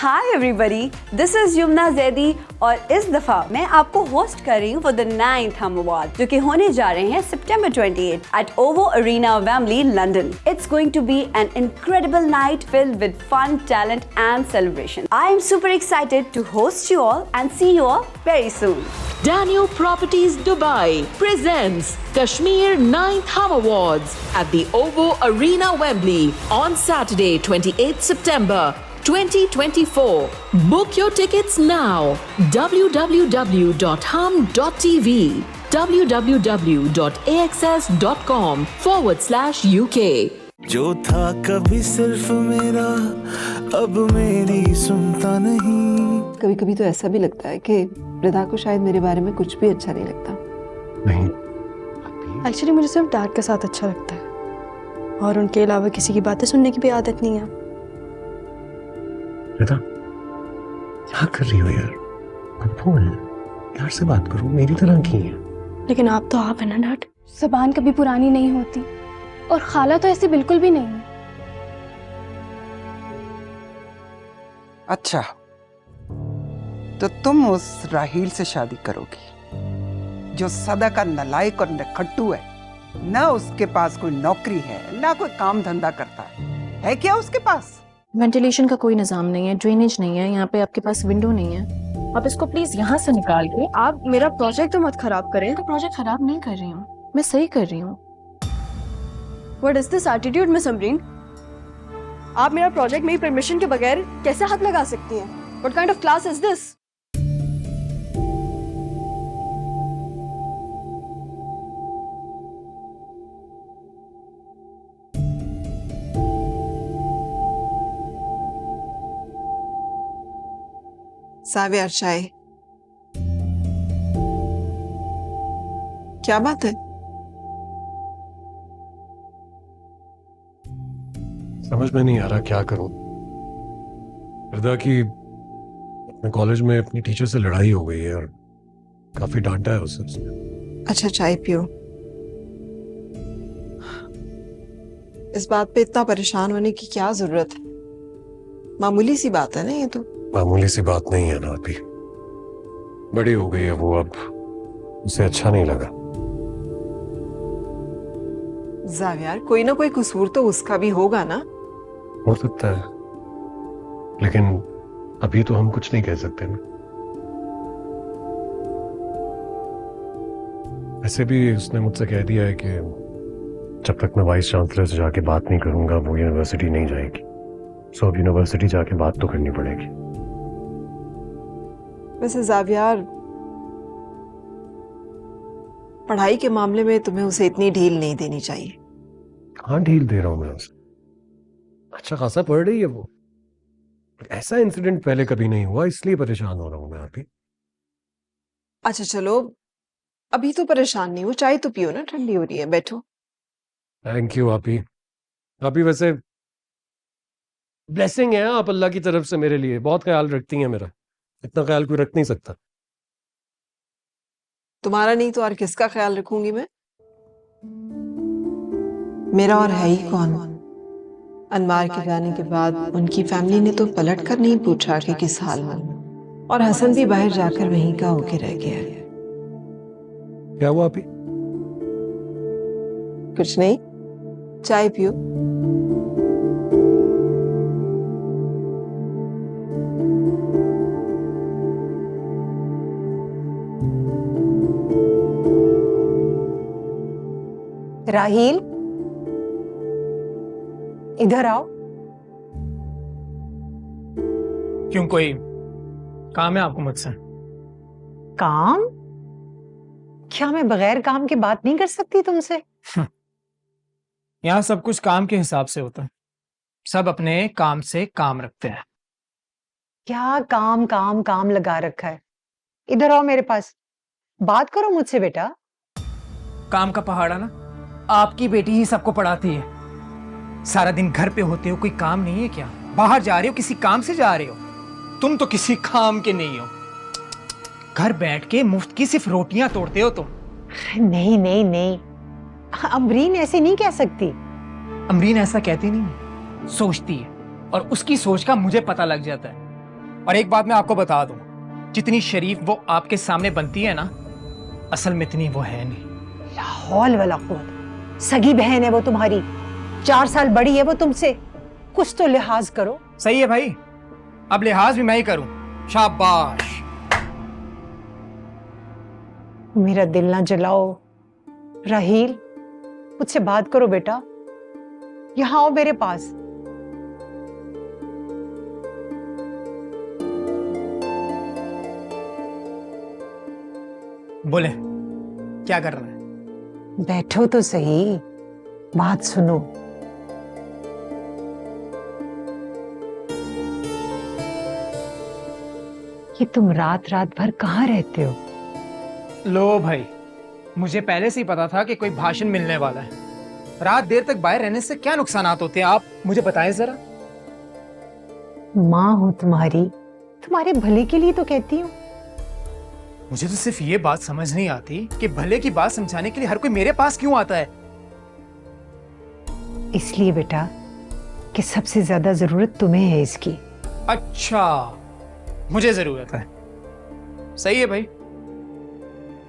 Hi everybody, this is Yumna Zaidi और इस दफा मैं आपको होस्ट कर रही हूँ फॉर द 9th हम अवार्ड जो कि होने जा रहे हैं सितंबर 28 at OVO Arena Wembley London. It's going to be an incredible night filled with fun, talent and celebration. I am super excited to host you all and see you all very soon. Daniel Properties Dubai presents Kashmir 9th Hum Awards at the OVO Arena Wembley on Saturday 28th September 2024. Book your tickets now. www.hum.tv www.axs.com/UK जो था कभी सिर्फ मेरा अब मेरी सुनता नहीं। कभी कभी तो ऐसा भी लगता है कि रिदा को शायद मेरे बारे में कुछ भी अच्छा नहीं लगता। नहीं, एक्चुअली मुझे सिर्फ डैड के साथ अच्छा लगता है और उनके अलावा किसी की बातें सुनने की भी आदत नहीं है। रिदा क्या कर रही हो यार? अब्बू है, प्यार से बात करो, मेरी तरह की है। लेकिन आप तो आप है ना डैड। ज़बान कभी पुरानी नहीं होती और खाला तो ऐसी बिल्कुल भी नहीं है। अच्छा, तो तुम उस राहील से शादी करोगी जो सदा का नालायक और नखट्टू है। ना उसके पास कोई नौकरी है, ना कोई काम धंधा करता है क्या उसके पास? वेंटिलेशन का कोई निजाम नहीं है, ड्रेनेज नहीं है, यहाँ पे आपके पास विंडो नहीं है। आप इसको प्लीज यहाँ से निकाल के। आप मेरा प्रोजेक्ट तो मत खराब करें। तो प्रोजेक्ट खराब नहीं कर रही हूँ, मैं सही कर रही हूँ। What is this attitude, miss Amreen? आप मेरा प्रोजेक्ट मेरी परमिशन के बगैर कैसे हाथ लगा सकती हैं? What kind of class is this? साविया चाय, क्या बात है? समझ में नहीं आ रहा क्या करूं। रिदा की अपने कॉलेज में अपनी टीचर से लड़ाई हो गई है और काफी डांटा है उसे उसने। अच्छा चाय पियो। इस बात पे इतना परेशान होने की क्या जरूरत है? मामूली सी बात है ना ये तो। मामूली सी बात नहीं है ना अभी, बड़ी हो गई है वो, अब उसे अच्छा नहीं लगा। जावियार, कोई ना कोई कसूर तो उसका भी होगा ना। हो सकता है, लेकिन अभी तो हम कुछ नहीं कह सकते ना। ऐसे भी उसने मुझसे कह दिया है कि जब तक मैं वाइस चांसलर से जाके बात नहीं करूंगा वो यूनिवर्सिटी नहीं जाएगी। सो अब यूनिवर्सिटी जाके बात तो करनी पड़ेगी। वैसे जावियार, पढ़ाई के मामले में तुम्हें उसे इतनी ढील नहीं देनी चाहिए। हाँ, ढील दे रहा हूं मैं उसे, अच्छा खासा पढ़ रही है वो। ऐसा इंसिडेंट पहले कभी नहीं हुआ, इसलिए परेशान हो रहा हूं मैं अभी। अच्छा चलो, अभी तो परेशान नहीं हो, चाय तो पियो ना, ठंडी हो रही है, बैठो। थैंक यू आपी। आपी वैसे ब्लेसिंग है आप अल्लाह की तरफ से मेरे लिए, बहुत ख्याल रखती हैं मेरा। इतना ख्याल कोई रख नहीं सकता। तुम्हारा नहीं तो और किसका ख्याल रखूंगी मैं? मेरा और है ही कौन? अनवार के जाने के बाद उनकी फैमिली ने तो पलट कर नहीं पूछा कि किस हाल में, और हसन भी बाहर जाकर वहीं का होके रह गया। क्या हुआ आपी? कुछ नहीं, चाय पियो। राहील, इधर आओ। क्यों, कोई काम है आपको मुझसे? काम? क्या मैं बगैर काम के बात नहीं कर सकती तुमसे? यहाँ सब कुछ काम के हिसाब से होता है, सब अपने काम से काम रखते हैं। क्या काम काम काम लगा रखा है? इधर आओ मेरे पास, बात करो मुझसे बेटा। काम का पहाड़ा ना आपकी बेटी ही सबको पढ़ाती है। सारा दिन घर पे होते हो, कोई काम नहीं है क्या? बाहर जा रहे हो, किसी काम से जा रहे हो? तुम तो किसी काम के नहीं हो, घर बैठ के मुफ्त की सिर्फ रोटियां तोड़ते हो तुम। नहीं नहीं नहीं, अमरीन ऐसे नहीं कह सकती। अमरीन ऐसा कहती नहीं, सोचती है, और उसकी सोच का मुझे पता लग जाता है। और एक बात मैं आपको बता दूं, जितनी शरीफ वो आपके सामने बनती है ना, असल में इतनी वो है नहीं। लाहौल वाला कुव्वत, सगी बहन है वो तुम्हारी, 4 साल बड़ी है वो तुमसे, कुछ तो लिहाज करो। सही है भाई, अब लिहाज भी मैं ही करूं। शाबाश। मेरा दिल ना जलाओ। राहील, मुझसे बात करो बेटा, यहाँ आओ मेरे पास। बोले, क्या कर रहा है? बैठो तो सही, बात सुनो। ये तुम रात रात भर कहाँ रहते हो? लो भाई, मुझे पहले से ही पता था कि कोई भाषण मिलने वाला है। रात देर तक बाहर रहने से क्या नुकसानात होते हैं, आप मुझे बताएं जरा। माँ हो तुम्हारी, तुम्हारे भले के लिए तो कहती हूँ। मुझे तो सिर्फ ये बात समझ नहीं आती कि भले की बात समझाने के लिए हर कोई मेरे पास क्यों आता है। इसलिए बेटा कि सबसे ज्यादा जरूरत तुम्हें है इसकी। अच्छा, मुझे जरूरत है। सही है भाई।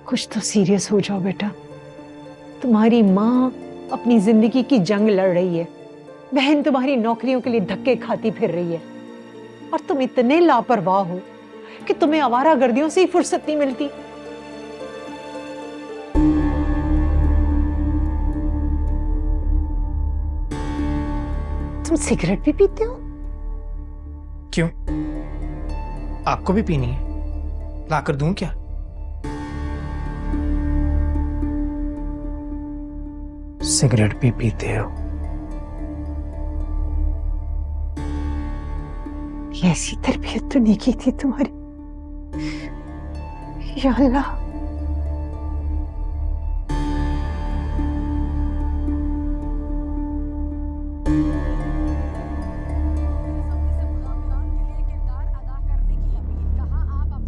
कुछ तो सीरियस हो जाओ बेटा। तुम्हारी माँ अपनी जिंदगी की जंग लड़ रही है, बहन तुम्हारी नौकरियों के लिए धक्के खाती फिर रही है, और तुम इतने लापरवाह हो कि तुम्हें आवारागर्दियों से ही फुर्सत नहीं मिलती। तुम सिगरेट भी पीते हो? क्यों, आपको भी पीनी है? लाकर दूं क्या? सिगरेट भी पीते हो? ऐसी तरबियत तो नहीं की थी तुम्हारी। या अल्लाह,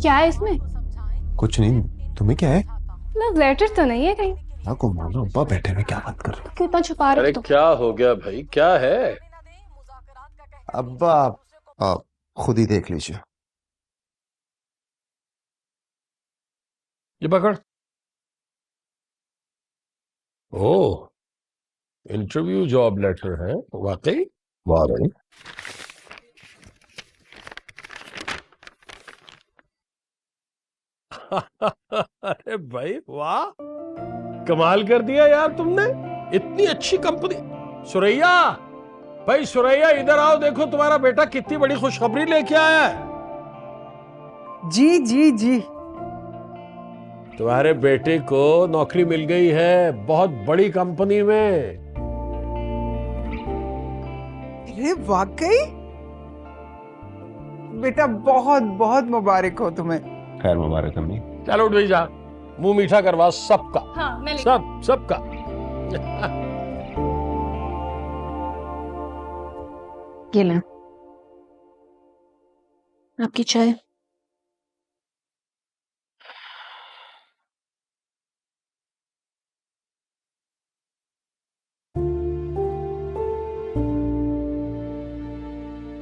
क्या है इसमें? कुछ नहीं, तुम्हें क्या है? लव लेटर तो नहीं है कहीं? को मानो अब्बा बैठे हुए क्या बात कर रहे हो? क्यों इतना छुपा रहे अरे हो? क्या हो गया भाई, क्या है? अब्बा आप खुद ही देख लीजिए। ये पकड़। ओह, इंटरव्यू जॉब लेटर है वाकई? वाह भाई। अरे भाई वाह, कमाल कर दिया यार तुमने, इतनी अच्छी कंपनी। सुरैया, भाई सुरैया इधर आओ, देखो तुम्हारा बेटा कितनी बड़ी खुशखबरी लेके आया है। जी जी जी। तुम्हारे बेटे को नौकरी मिल गई है बहुत बड़ी कंपनी में। अरे वाकई? बेटा बहुत बहुत मुबारक हो तुम्हें। खैर मुबारक अम्मी। चलो उठ भाई जा, मुंह मीठा करवा सबका। हाँ, मैं सबका। ये लें आपकी चाय।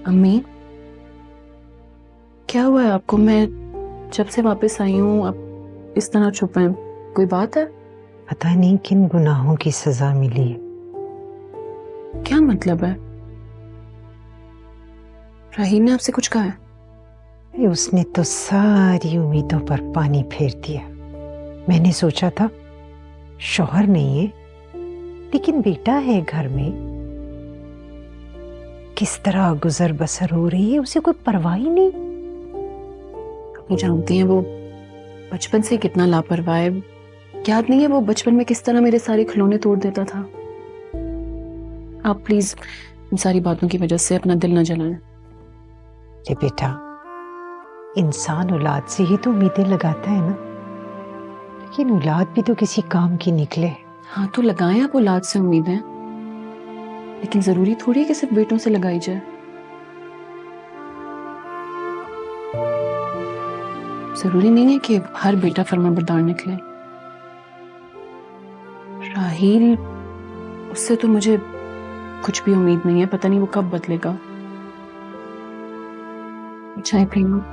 अम्मी, क्या हुआ है आपको? मैं जब से वापस आई हूँ आप इस तरह चुप हैं, कोई बात है? पता नहीं किन गुनाहों की सजा मिली है। क्या मतलब है? राहील ने आपसे कुछ कहा है? उसने तो सारी उम्मीदों पर पानी फेर दिया। मैंने सोचा था शौहर नहीं है लेकिन बेटा है घर में, किस तरह गुजर बसर हो रही है उसे कोई परवाह ही नहीं। आप जानती हैं वो बचपन से कितना लापरवाह है। याद नहीं है वो बचपन में किस तरह मेरे सारे खिलौने तोड़ देता था। आप प्लीज इन सारी बातों की वजह से अपना दिल न जलाएं। अरे बेटा, इंसान औलाद से ही तो उम्मीदें लगाता है ना, लेकिन औलाद भी तो किसी काम की निकले। हाँ तो लगाएं आप औलाद से उम्मीदें, लेकिन जरूरी थोड़ी है कि सिर्फ बेटों से लगाई जाए। जरूरी नहीं है कि हर बेटा फरमाबरदार निकले। राहील, उससे तो मुझे कुछ भी उम्मीद नहीं है, पता नहीं वो कब बदलेगा। चाय प्रेमा।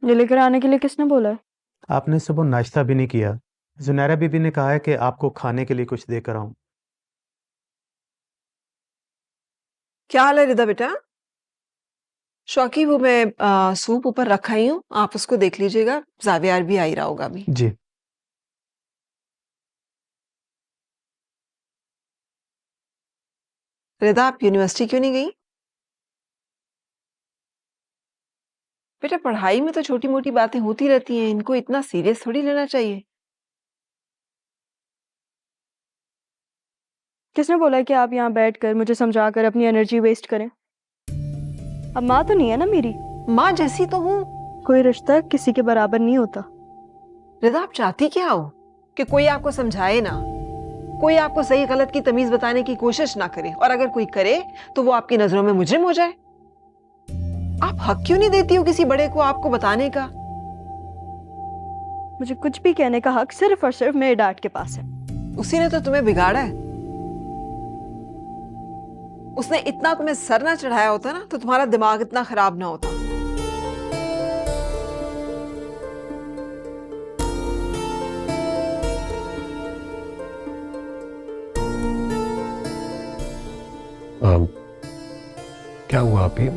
ये लेकर आने के लिए किसने बोला है? आपने सुबह नाश्ता भी नहीं किया। जुनैरा बीबी ने कहा है कि आपको खाने के लिए कुछ देकर आऊं। क्या हाल है रिदा बेटा? शौकी, वो मैं सूप ऊपर रखा ही हूँ, आप उसको देख लीजिएगा। जावियार भी आ ही रहा होगा अभी। जी। रिदा, आप यूनिवर्सिटी क्यों नहीं गई? बेटा, पढ़ाई में तो छोटी मोटी बातें होती रहती हैं, इनको इतना सीरियस थोड़ी लेना चाहिए। किसने बोला है कि आप यहाँ बैठकर मुझे समझाकर अपनी एनर्जी वेस्ट करें? अब माँ तो नहीं है ना मेरी? माँ जैसी तो हूँ। कोई रिश्ता किसी के बराबर नहीं होता। रिदा, आप चाहती क्या हो? कि कोई आपको समझाए ना, कोई आपको सही गलत की तमीज बताने की कोशिश ना करे, और अगर कोई करे तो वो आपकी नजरों में मुजरिम हो जाए। आप हक क्यों नहीं देती हो किसी बड़े को आपको बताने का? मुझे कुछ भी कहने का हक सिर्फ और सिर्फ मेरे डैड के पास है। उसी ने तो तुम्हें बिगाड़ा है। उसने इतना तुम्हें सर ना चढ़ाया होता ना, तो तुम्हारा दिमाग इतना खराब ना होता। क्या हुआ अभी?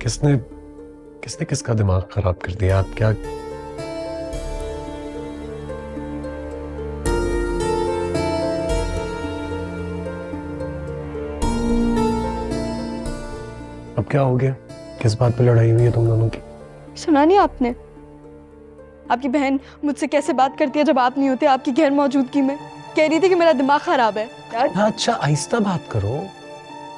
किसने किसने किसका दिमाग खराब कर दिया? आप क्या? अब क्या हो गया? किस बात पे लड़ाई हुई है तुम दोनों की? सुना नहीं आपने? आपकी बहन मुझसे कैसे बात करती है जब आप नहीं होते, आपकी गैर मौजूदगी में। कह रही थी कि मेरा दिमाग खराब है। अच्छा, आहिस्ता बात करो।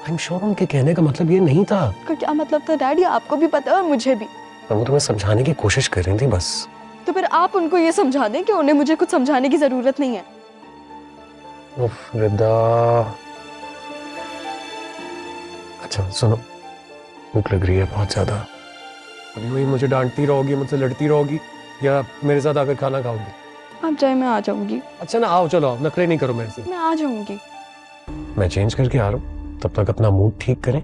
आई एम श्योर उनके कहने का मतलब ये नहीं था। का क्या मतलब था डैडी? आपको भी पता है और मुझे भी। वो तुम्हें समझाने की कोशिश कर रही थी बस। तो फिर आप उनको ये समझा दें कि उन्हें मुझे कुछ समझाने की जरूरत नहीं है। उफ रिदा। अच्छा सुनो, भूख लग रही है बहुत ज्यादा। अभी वही मुझे डांटती रहोगी, मुझसे लड़ती रहोगी, या मेरे साथ आकर खाना खाओगी? आप जाए, मैं आ जाऊंगी। अच्छा ना, आओ, चलो, नखरे नहीं करो मेरे से। मैं आ जाऊंगी। मैं चेंज करके आ रहा हूँ, तब तक अपना मूड ठीक करें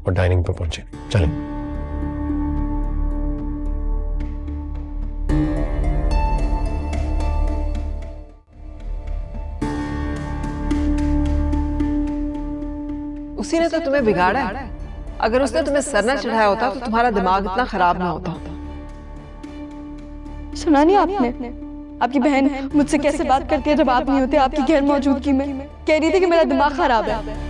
और डाइनिंग पे पहुंचे। चलें। उसी ने तो तुम्हें बिगाड़ा है। अगर उसने तुम्हें सर ना चढ़ाया होता तो तुम्हारा दिमाग इतना खराब ना होता। सुना नहीं आपने? आपकी बहन मुझसे कैसे बात करती है जब आप नहीं होते, आपकी गैर मौजूदगी में। कह रही थी कि मेरा दिमाग खराब है।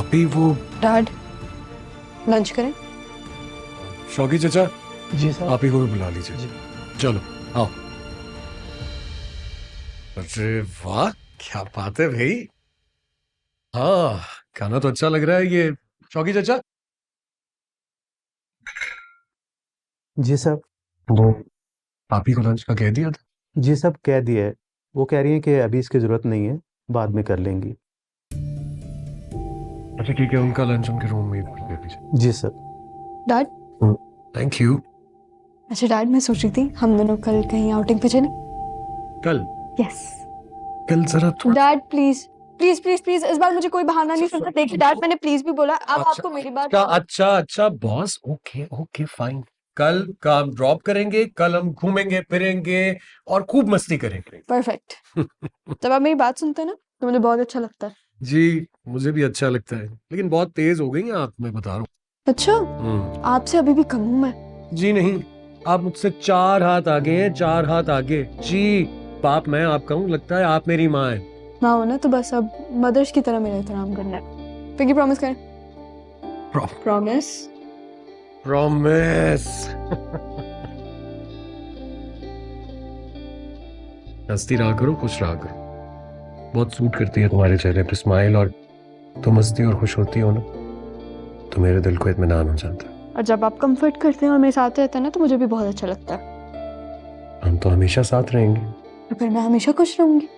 अभी वो डैड लंच करें? शौकी चचा, जी सर। आप ही को भी बुला लीजिए। चलो आओ। अरे वाह, क्या बात है भाई। हाँ, खाना तो अच्छा लग रहा है ये। शौकी चचा, जी साहब। वो आप ही को लंच का कह दिया था? जी साहब, कह दिया है। वो कह रही है कि अभी इसकी ज़रूरत नहीं है, बाद में कर लेंगी। अच्छा ठीक है, उनका लंच उनके रूम में ही दे दीजिए। जी सर। डैड। Thank you. अच्छा डैड, मैं सोच रही थी हम दोनों कल कहीं आउटिंग पे चलें। कल? यस। कल जरा थोड़ा। Dad please please please please, इस बार मुझे कोई बहाना नहीं सुनना। देखिए डैड, मैंने प्लीज भी बोला, अब आपको मेरी बात। अच्छा बॉस, ओके ओके फाइन। कल का हम ड्रॉप करेंगे, कल हम घूमेंगे फिरेंगे और खूब मस्ती करेंगे। परफेक्ट। जब आप मेरी बात सुनते हैं ना तो मुझे बहुत अच्छा लगता है। जी, मुझे भी अच्छा लगता है, लेकिन बहुत तेज हो गई हैं आप, मैं बता रहा हूँ। अच्छा, आपसे अभी भी कम हूँ मैं? जी नहीं, आप मुझसे 4 हाथ आगे हैं, 4 हाथ आगे। जी, बाप मैं आपका हूँ, लगता है आप मेरी माँ है। ना हो ना तो बस अब मदर्स की तरह मेरा एहतराम करना है। पिंकी प्रॉमिस करें। प्रॉमिस। प्रॉमिस। हंसती रहा करो, खुश रहा करो। बहुत सूट करती है तुम्हारे चेहरे पे स्माइल, और तुम हंसती और खुश होती हो ना तो मेरे दिल को इत्मीनान हो जाता है। और जब आप कंफर्ट करते हैं और मेरे साथ रहते हैं ना तो मुझे भी बहुत अच्छा लगता है। हम तो हमेशा साथ रहेंगे। तो फिर मैं हमेशा खुश रहूंगी।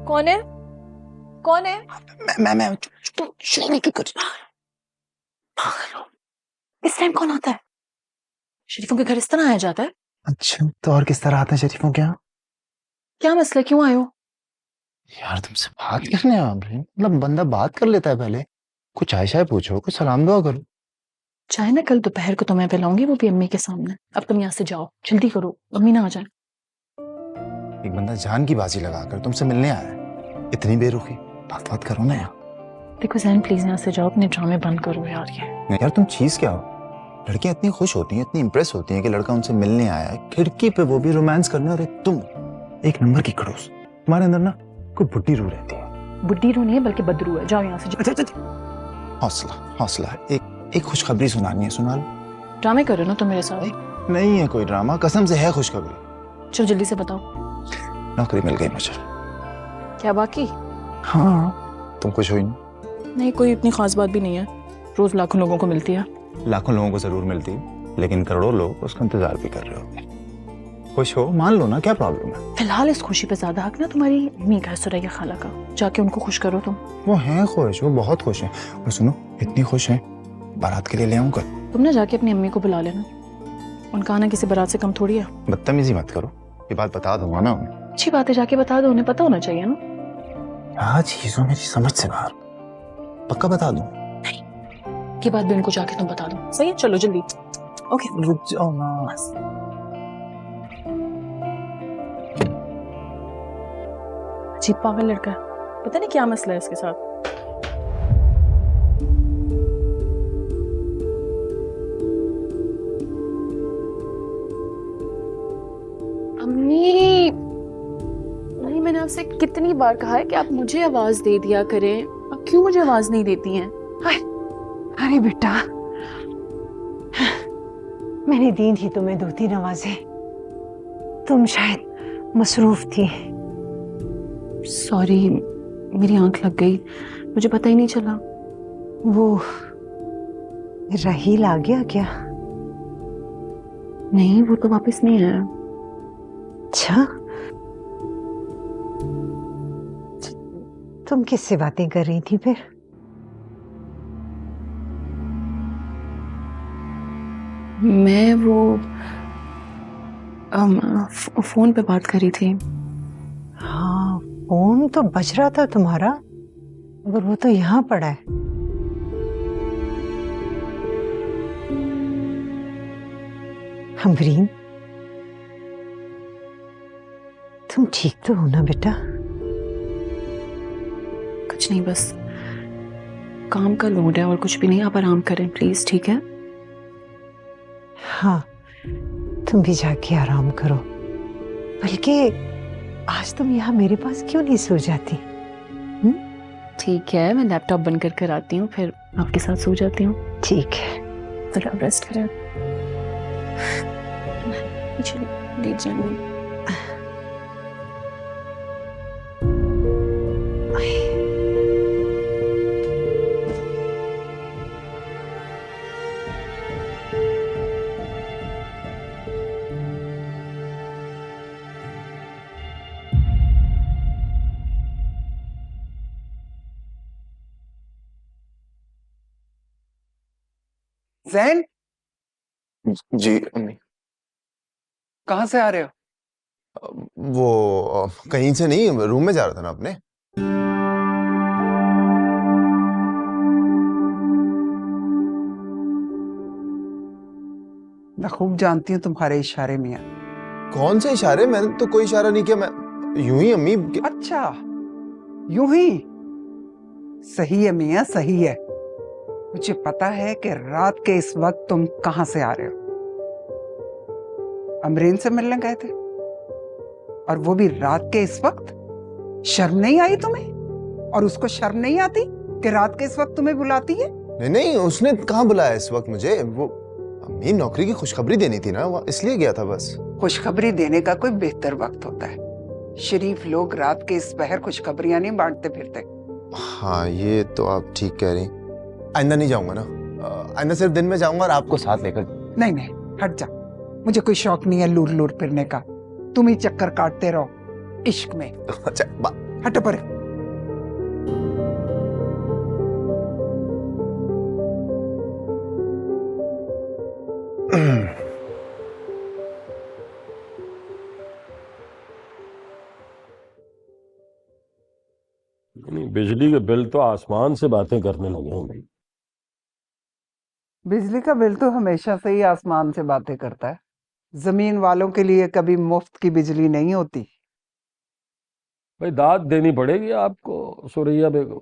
कौन है? कौन है? मैं तुम शोर क्यों कर रही हो? इस टाइम कौन आता है? शरीफों के घर इस तरह आया जाता है? अच्छा, तो और किस तरह आते हैं शरीफों के यहाँ? क्या मसला, क्यों आए हो? यार तुमसे बात करने आ रहे हैं, मतलब बंदा बात कर लेता है पहले। कुछ चाय शाय पूछो, कुछ सलाम दुआ करो। चाय ना कल दोपहर को तुम्हें पिलाऊंगी, वो भी अम्मी के सामने। अब तुम यहाँ से जाओ, जल्दी करो, अम्मी ना आ जाए। एक बंदा जान की बाजी लगाकर तुमसे मिलने आया है, इतनी बेरुखी। बात करो ना यार। देखो जैन, प्लीज यहाँ से जाओ, अपने ड्रामे बंद करो यार। ये यार तुम चीज क्या हो? लड़कियां इतनी खुश होती हैं, इतनी इंप्रेस होती हैं कि लड़का उनसे मिलने आया है, खिड़की पे वो भी रोमांस करने, और तुम एक नंबर की खड़ूस। तुम्हारे अंदर ना कोई बुड्ढी रूह रहती है। बुड्ढी रूह नहीं है बल्कि बदरू है। जाओ यहाँ से। हौसला एक खुशखबरी सुनानी है, सुना लो। ड्रामे करो ना तुम मेरे साथ। नहीं है कोई ड्रामा, कसम से है खुशखबरी। चलो जल्दी से बताओ। नौकरी मिल गई मुझे। क्या बाकी? हाँ, तुम खुश हुई ना? नहीं, कोई इतनी खास बात भी नहीं है, रोज लाखों लोगों को मिलती है। लाखों लोगों को जरूर मिलती है, लेकिन करोड़ों लोग उसका इंतजार भी कर रहे होंगे। खुश हो, मान लो ना, क्या प्रॉब्लम है? फिलहाल इस खुशी पे ज्यादा हक ना तुम्हारी अम्मी का, सुरैया खाला का। जाके उनको खुश करो तुम। वो हैं खुश, वो बहुत खुश हैं। और सुनो, इतनी खुश हैं, बारात के लिए ले आऊंगा। तुम ना जाके अपनी अम्मी को बुला लेना, उनका आना किसी बारात से कम थोड़ी है। बदतमीजी मत करो, ये बात बता दूंगा ना उन्हें। अच्छी बात है, जाके बता दो, उन्हें पता होना चाहिए ना। क्या चीजों मेरी समझ से बाहर। पक्का बता दूं? ये बात भी उनको जाके तुम बता दो, सही है? चलो जल्दी। ओके रुक जाओ ना। अजीब पागल लड़का है, पता नहीं क्या मसला है इसके साथ। अम्मी, नहीं, मैंने आपसे कितनी बार कहा है कि आप मुझे आवाज दे दिया करें, आप क्यों मुझे आवाज नहीं देती हैं? अरे बेटा, मैंने दी थी तुम्हें 2-3 आवाजें, तुम शायद मसरूफ थी। सॉरी, मेरी आंख लग गई, मुझे पता ही नहीं चला। वो राहील आ गया क्या? नहीं, वो तो वापस नहीं आया। अच्छा, तुम किससे बातें कर रही थी फिर? मैं वो फोन पे बात करी थी। हाँ, फोन तो बज रहा था तुम्हारा, मगर वो तो यहाँ पड़ा है। अमरीन, तुम ठीक तो हो ना बेटा? कुछ नहीं, बस काम का लोड है और कुछ भी नहीं। आप आराम करें प्लीज, ठीक है? हाँ, तुम भी जाके आराम करो। बल्कि आज तुम यहाँ मेरे पास क्यों नहीं सो जाती? ठीक है, मैं लैपटॉप बंद कर कर आती हूँ, फिर आपके साथ सो जाती हूँ। ठीक है, तो आप रेस्ट करें। चलिए, लेट जाएंगे। जैन, जी अम्मी। कहाँ से आ रहे हो? वो कहीं से नहीं, रूम में जा रहा था ना अपने। मैं खूब जानती हूँ तुम्हारे इशारे मियाँ। कौन से इशारे? मैंने तो कोई इशारा नहीं किया, मैं यूं ही अम्मी। अच्छा, यूं ही? सही है मियाँ, सही है। मुझे पता है कि रात के इस वक्त तुम कहां से आ रहे हो। अमरीन से मिलने गए थे, और वो भी रात के इस वक्त। शर्म नहीं आई तुम्हें? और उसको शर्म नहीं आती कि रात के इस वक्त तुम्हें बुलाती है? नहीं नहीं, उसने कहाँ बुलाया इस वक्त मुझे? वो अम्मी नौकरी की खुशखबरी देनी थी ना, वो इसलिए गया था बस। खुशखबरी देने का कोई बेहतर वक्त होता है। शरीफ लोग रात के इस पहर खुशखबरियां नहीं बांटते फिरते। हाँ, ये तो आप ठीक कह रही। आइंदा नहीं जाऊंगा ना, आइंदा सिर्फ दिन में जाऊंगा और आपको साथ लेकर। नहीं नहीं, हट जा। मुझे कोई शौक नहीं है लूर लूर फिरने का। तुम ही चक्कर काटते रहो इश्क में। अच्छा, हटो परे। नहीं, बिजली के बिल तो आसमान से बातें करने लगे हैं भाई। बिजली का बिल तो हमेशा से ही आसमान से बातें करता है। जमीन वालों के लिए कभी मुफ्त की बिजली नहीं होती। भाई दाद देनी पड़ेगी आपको सुरैया बेगम।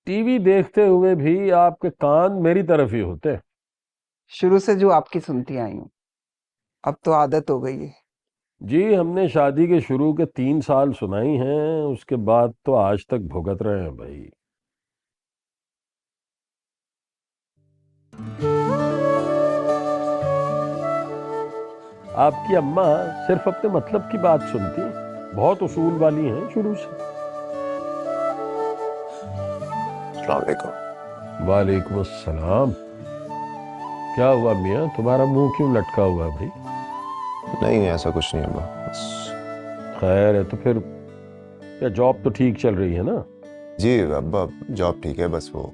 टीवी देखते हुए भी आपके कान मेरी तरफ ही होते हैं। शुरू से जो आपकी सुनती आई हूँ, अब तो आदत हो गई है। जी, हमने शादी के शुरू के 3 साल सुनाई हैं, उसके बाद तो आज तक भुगत रहे हैं भाई। आपकी अम्मा सिर्फ अपने मतलब की बात सुनती, बहुत उसूल वाली हैं शुरू से। अस्सलाम वालेकुम। वालेकुम अस्सलाम। क्या हुआ मियाँ, तुम्हारा मुंह क्यों लटका हुआ है भाई? नहीं, ऐसा कुछ नहीं अम्मा, बस। खैर है तो फिर क्या जॉब तो ठीक चल रही है ना? जी अब्बा, जॉब ठीक है, बस वो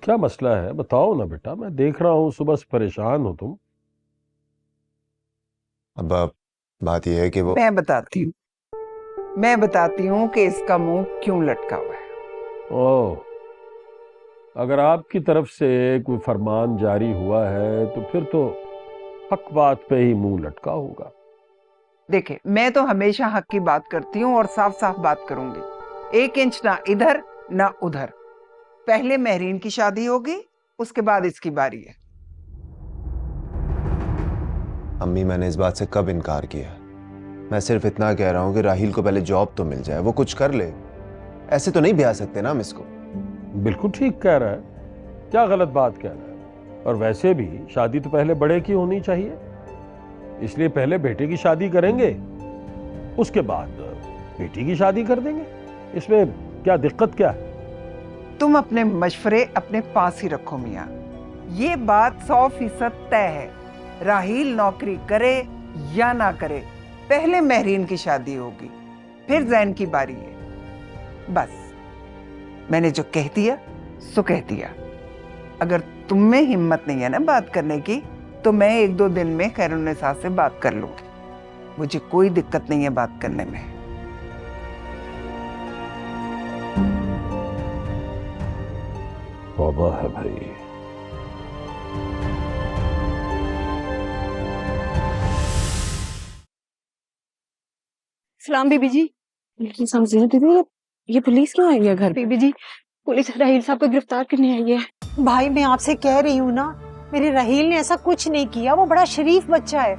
क्या मसला है बताओ ना बेटा, मैं देख रहा हूँ सुबह से परेशान हो तुम। अब्बा, बात यह है कि वो मैं बताती हूँ कि इसका मुंह क्यों लटका हुआ है। ओह, अगर आपकी तरफ से कोई फरमान जारी हुआ है तो फिर तो हक बात पे ही मुंह लटका होगा। देखिए, मैं तो हमेशा हक की बात करती हूँ और साफ साफ बात करूंगी। 1 इंच ना इधर ना उधर। पहले महरीन की शादी होगी, उसके बाद इसकी बारी है। अम्मी, मैंने इस बात से कब इनकार किया? मैं सिर्फ इतना कह रहा हूँ कि राहील को पहले जॉब तो मिल जाए, वो कुछ कर ले। ऐसे तो नहीं ब्याह सकते ना हम इसको। बिल्कुल ठीक कह रहा है, क्या गलत बात कह रहा है। और वैसे भी शादी तो पहले बड़े की होनी चाहिए, इसलिए पहले बेटे की शादी करेंगे, उसके बाद बेटी की शादी कर देंगे। इसमें क्या दिक्कत क्या है? तुम अपने मशवरे अपने पास ही रखो मियाँ। ये बात 100% तय है। राहील नौकरी करे या ना करे, पहले महरीन की शादी होगी, फिर जैन की बारी है। बस मैंने जो कह दिया सो कह दिया। अगर तुम में हिम्मत नहीं है ना बात करने की, तो मैं 1-2 दिन में खैरुन्निसा से बात कर लूंगी। मुझे कोई दिक्कत नहीं है बात करने में। तौबा है भाई। सलाम बीबी जी। लेकिन समझिए दीदी, ये पुलिस क्यों आई है घर? बीबी जी, पुलिस राहील साहब को गिरफ्तार करने आई है। भाई मैं आपसे कह रही हूँ ना, मेरे राहील ने ऐसा कुछ नहीं किया, वो बड़ा शरीफ बच्चा है,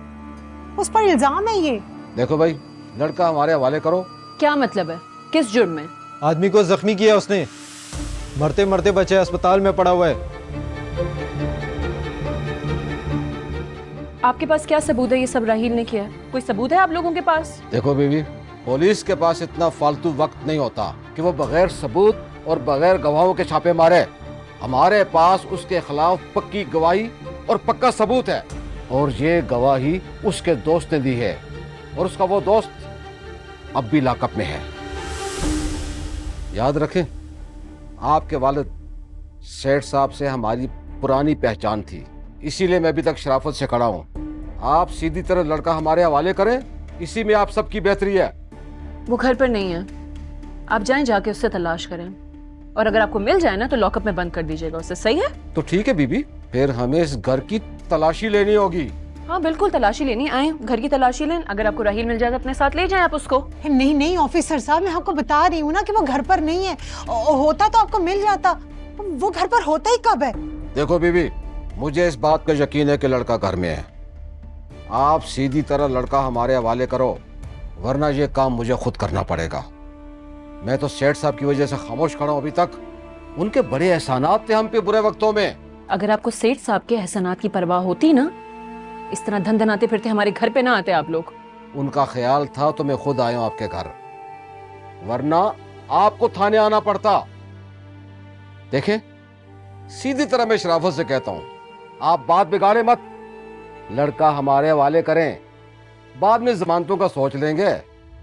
उस पर इल्जाम है ये। देखो भाई, लड़का हमारे हवाले करो। क्या मतलब है? किस जुर्म में? आदमी को जख्मी किया उसने, मरते मरते बचे अस्पताल में पड़ा हुआ है। आपके पास क्या सबूत है ये सब राहील ने किया? कोई सबूत है आप लोगों के पास? देखो बीबी, पुलिस के पास इतना फालतू वक्त नहीं होता कि वो बगैर सबूत और बगैर गवाहों के छापे मारे। हमारे पास उसके खिलाफ पक्की गवाही और पक्का सबूत है, और ये गवाही उसके दोस्त ने दी है, और उसका वो दोस्त अब भी लॉकअप में है। याद रखें, आपके वालिद सेठ साहब से हमारी पुरानी पहचान थी, इसीलिए मैं अभी तक शराफत से खड़ा हूँ। आप सीधी तरह लड़का हमारे हवाले करें, इसी में आप सबकी बेहतरी है। वो घर पर नहीं है, आप जाएं, जाके उससे तलाश करें, और अगर आपको मिल जाए ना तो लॉकअप में बंद कर दीजिएगा उसे। सही है? तो ठीक है बीबी, फिर हमें इस घर की तलाशी लेनी होगी। हाँ बिल्कुल, तलाशी लेनी। आए, घर की तलाशी लें। अगर आपको राहील मिल जाए तो अपने साथ ले जाएं आप उसको। नहीं नहीं ऑफिसर साहब, मैं आपको बता रही हूँ ना कि वो घर पर नहीं है, होता तो आपको मिल जाता, वो घर पर होता ही कब है। देखो बीबी, मुझे इस बात का यकीन है कि लड़का घर में है। आप सीधी तरह लड़का हमारे हवाले करो, वरना ये काम मुझे खुद करना पड़ेगा। मैं तो सेठ साहब की वजह से खामोश खड़ा हूं अभी तक। उनके बड़े एहसानात थे हम पे बुरे वक्तों में। अगर आपको सेठ साहब के एहसानात की परवाह होती ना, इस तरह धन धनाते फिरते हमारे घर पे ना आते आप लोग। उनका ख्याल था तो मैं खुद आया हूं आपके घर, वरना आपको थाने आना पड़ता। देखें, सीधी तरह मैं शराफत से कहता हूं, आप बात बिगाड़े मत। लड़का हमारे हवाले करें, बाद में जमानतों का सोच लेंगे।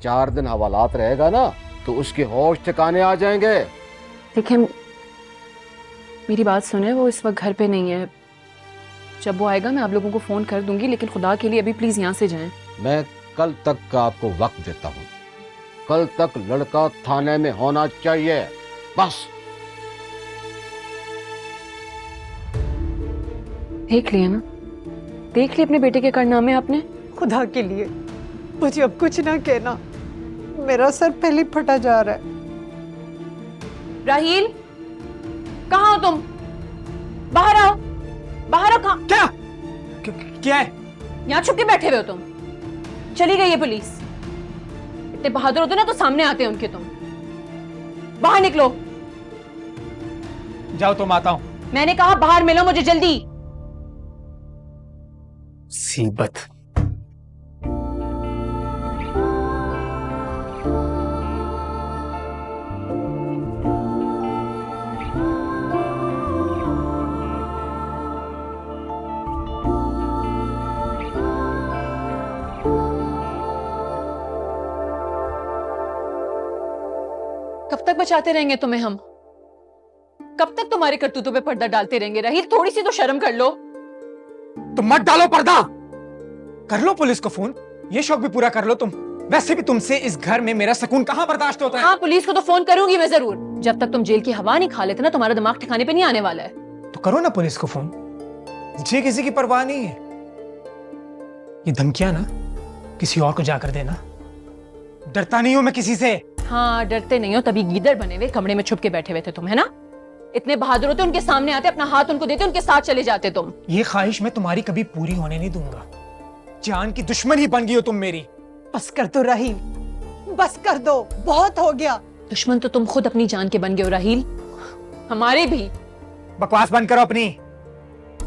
4 दिन हवालात रहेगा ना तो उसके होश ठिकाने आ जाएंगे। देखिए, मेरी बात सुने, वो इस वक्त घर पे नहीं है। जब वो आएगा मैं आप लोगों को फोन कर दूंगी, लेकिन खुदा के लिए अभी प्लीज यहाँ से जाएं। मैं कल तक का आपको वक्त देता हूँ। कल तक लड़का थाने में होना चाहिए, बस। देख लिया ना, देख लिए अपने बेटे के कारनामे आपने। खुदा के लिए मुझे अब कुछ ना कहना, मेरा सर पहले फटा जा रहा है। राहील, कहाँ हो तुम? बाहर आओ, बाहर आओ। कहाँ? क्या है? यहाँ छुप के बैठे हुए हो तुम? चली गई है पुलिस। इतने बहादुर होते ना तो सामने आते हैं उनके। तुम बाहर निकलो। जाओ, तुम आता हूं। मैंने कहा बाहर मिलो मुझे जल्दी। मुसीबत। कब तक बचाते रहेंगे तुम्हें हम? कब तक तुम्हारे करतूतों पे पर्दा डालते रहेंगे? राहील, थोड़ी सी तो शर्म कर लो। तुम मत डालो पर्दा, कर लो पुलिस को फोन, ये शौक भी पूरा कर लो तुम। वैसे भी तुमसे इस घर में मेरा सुकून कहाँ बर्दाश्त होता है। हाँ, पुलिस को तो फोन करूंगी मैं जरूर। जब तक तुम जेल की हवा नहीं खा लेते ना, तुम्हारा दिमाग ठिकाने पे नहीं आने वाला है। तो करो ना पुलिस को फोन, मुझे किसी की परवाह नहीं है। ये धमकियां ना किसी और को जाकर देना। डरता नहीं हूं मैं किसी से। हाँ, डरते नहीं हो तभी गीदड़ बने हुए कमरे में छुप के बैठे हुए थे तुम, है ना? इतने बहादुर होते, उनके सामने आते, अपना हाथ उनको देते, उनके साथ चले जाते तुम। ये ख्वाहिश मैं तुम्हारी कभी पूरी होने नहीं दूंगा। जान की दुश्मन ही बन गई हो तुम मेरी। बस कर दो राहील, बस कर दो, बहुत हो गया। दुश्मन तो तुम खुद अपनी जान के बन गए हो राहील, हमारे भी। बकवास बंद करो अपनी।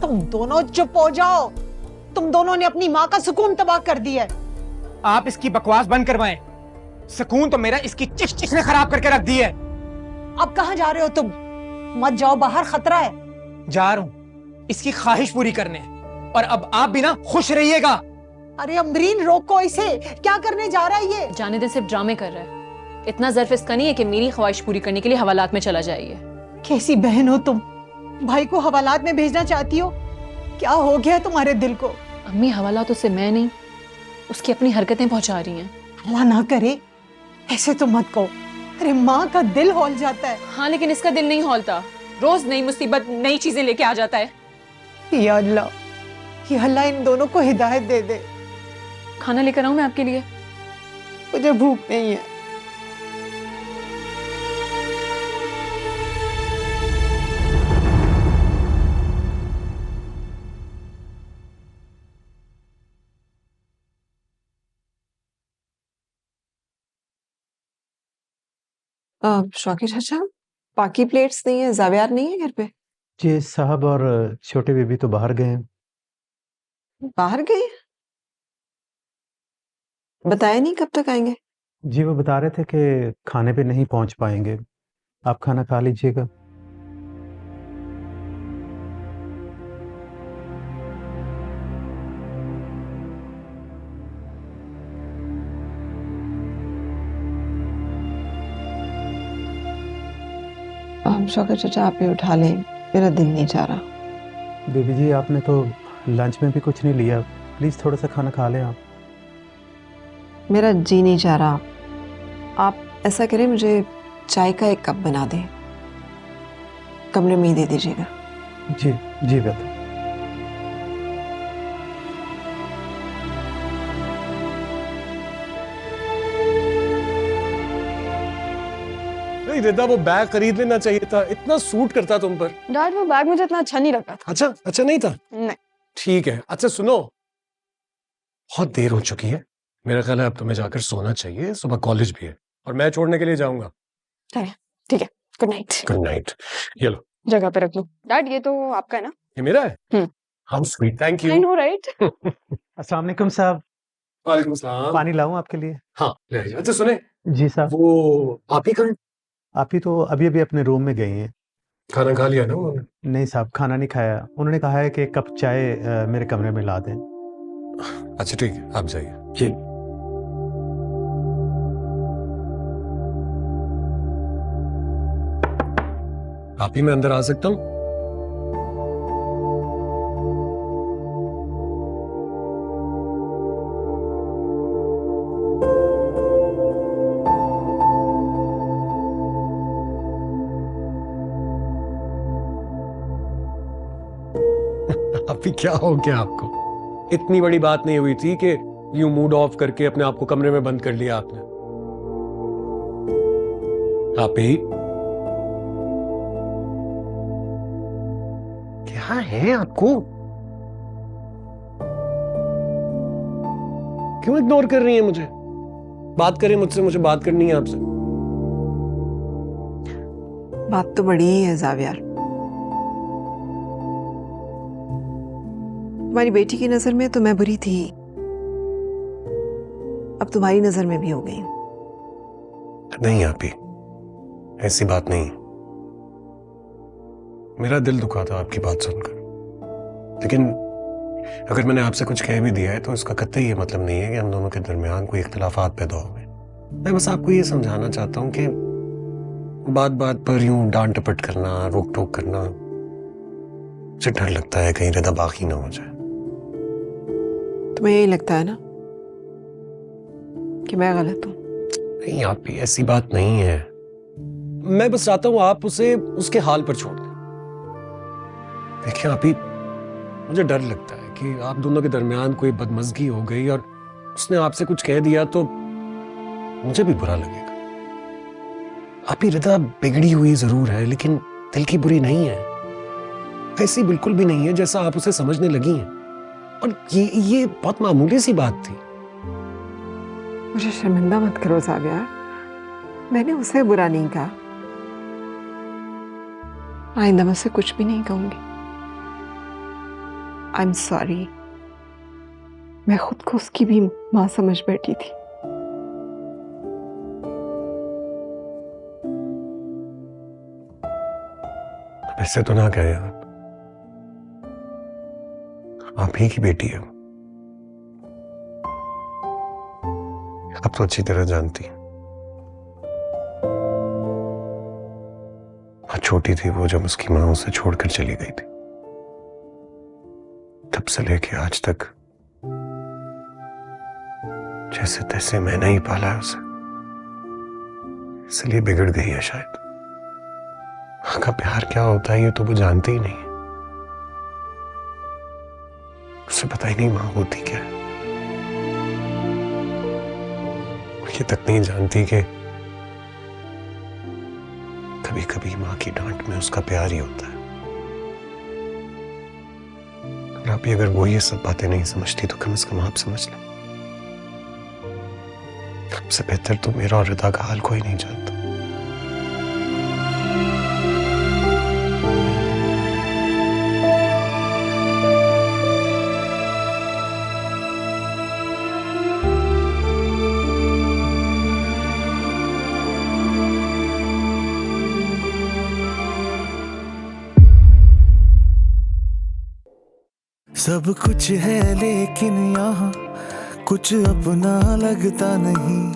तुम दोनों चुप हो जाओ, तुम दोनों ने अपनी माँ का सुकून तबाह कर दिया है। आप इसकी बकवास बंद करवाएं। सुकून तो मेरा इसकी चिक चिक ने खराब करके रख दी है। अब कहाँ जा रहे हो तुम? मत जाओ, बाहर खतरा है। जा रहा हूं इसकी ख्वाहिश पूरी करने, और अब आप भी ना खुश रहिएगा। अरे अमरीन, रोको इसे, क्या करने जा रहा है ये? जाने दे, सिर्फ ड्रामे कर रहा है। इतना ज़र्फ इसका नहीं है कि मेरी ख्वाहिश पूरी करने के लिए हवालात में चला जाइए। कैसी बहन हो तुम, भाई को हवालात में भेजना चाहती हो? क्या हो गया तुम्हारे दिल को? अम्मी, हवालात उसे मैं नहीं, उसकी अपनी हरकतें पहुंचा रही हैं। अल्लाह ना करे, ऐसे तो मत कहो। अरे माँ का दिल हौल जाता है। हाँ, लेकिन इसका दिल नहीं हौलता। रोज नई मुसीबत, नई चीजें लेके आ जाता है। या अल्लाह, या अल्लाह इन दोनों को हिदायत दे दे। खाना लेकर आऊं मैं आपके लिए? मुझे भूख नहीं है। शौकी चाचा, बाकी प्लेट्स नहीं है, जावियार नहीं है घर पे? जी साहब और छोटे बेबी तो बाहर गए हैं। बाहर गए? बताया नहीं कब तक आएंगे? जी वो बता रहे थे कि खाने पे नहीं पहुंच पाएंगे, आप खाना खा लीजिएगा। शौकत चाचा आप ही उठा लें, मेरा दिल नहीं चाह रहा। बेबी जी आपने तो लंच में भी कुछ नहीं लिया, प्लीज थोड़ा सा खाना खा लें आप। मेरा जी नहीं चाह रहा। आप ऐसा करें, मुझे चाय का एक कप बना दें, कमरे में ही दे दीजिएगा। जी जी बेटा। रिदा वो बैग खरीद लेना चाहिए था, इतना सूट करता तुम पर। डैड वो बैग मुझे इतना अच्छा नहीं लगा था। अच्छा अच्छा नहीं था? नहीं। ठीक है। अच्छा सुनो, बहुत देर हो चुकी है, मेरा ख्याल है अब तुम्हें जाकर सोना चाहिए, सुबह कॉलेज भी है और मैं छोड़ने के लिए जाऊंगा। ठीक है, गुड नाइट। Good night. ये लो जगह पे रख लो। डैड ये तो आपका है ना? ये मेरा है? How sweet, thank you. I know right. अस्सलाम वालेकुम साहब। वालेकुम सलाम। पानी लाऊं आपके लिए? हाँ ले आइए। अच्छा सुने, जी साहब। वो आप ही कहाँ? आप ही तो अभी अभी अपने रूम में गई हैं। खाना खा लिया ना उन्होंने? नहीं साहब, खाना नहीं खाया, उन्होंने कहा है कि एक कप चाय मेरे कमरे में ला दें। अच्छा ठीक है, आप जाइए। जी। आप ही मैं अंदर आ सकता हूँ? अभी क्या हो गया आपको? इतनी बड़ी बात नहीं हुई थी कि यूं मूड ऑफ करके अपने आप को कमरे में बंद कर लिया आपने। आप ही क्या है आपको? क्यों इग्नोर कर रही हैं मुझे? बात करें मुझसे, मुझे बात करनी है आपसे। बात तो बड़ी ही है जावियार। तुम्हारी बेटी की नजर में तो मैं बुरी थी, अब तुम्हारी नजर में भी हो गई। नहीं आप ही, ऐसी बात नहीं। मेरा दिल दुखा था आपकी बात सुनकर, लेकिन अगर मैंने आपसे कुछ कह भी दिया है तो इसका कतई ये मतलब नहीं है कि हम दोनों के दरमियान कोई इख्तिलाफात पैदा हो गए। मैं बस आपको ये समझाना चाहता हूं कि बात बात पर यूं डांट टपट करना, रोक टोक करना, मुझे डर लगता है कहीं रिदा बाकी ना हो जाए। तुम्हें यही लगता है ना कि मैं गलत हूं? नहीं आप ही, ऐसी बात नहीं है। मैं बस चाहता हूं आप उसे उसके हाल पर छोड़ दें। देखिए आप ही, मुझे डर लगता है कि आप दोनों के दरमियान कोई बदमज़गी हो गई और उसने आपसे कुछ कह दिया तो मुझे भी बुरा लगेगा। आप ही रिदा बिगड़ी हुई जरूर है, लेकिन दिल की बुरी नहीं है, ऐसी बिल्कुल भी नहीं है जैसा आप उसे समझने लगी हैं। और ये बहुत मामूली सी बात थी। मुझे शर्मिंदा मत करो जावियार, मैंने उसे बुरा नहीं कहा, आइंदा मैं उसे कुछ भी नहीं कहूंगी। आई एम सॉरी, मैं खुद को उसकी भी मां समझ बैठी थी। ऐसे तो ना कहें आप ही की बेटी है, आप तो अच्छी तरह जानती हैं। छोटी थी वो जब उसकी मां उसे छोड़कर चली गई थी, तब से लेके आज तक जैसे तैसे मैंने ही पाला है उसे, इसलिए बिगड़ गई है शायद। मां का प्यार क्या होता है ये तो वो जानती ही नहीं है, उसे पता ही नहीं मां होती क्या है। ये तक नहीं जानती कि कभी कभी माँ की डांट में उसका प्यार ही होता है। और आप अगर वो ये सब बातें नहीं समझती तो कम से कम आप समझ लें। सबसे बेहतर तो मेरा और रिदा का हाल कोई नहीं जानता। सब कुछ है लेकिन यहाँ कुछ अपना लगता नहीं।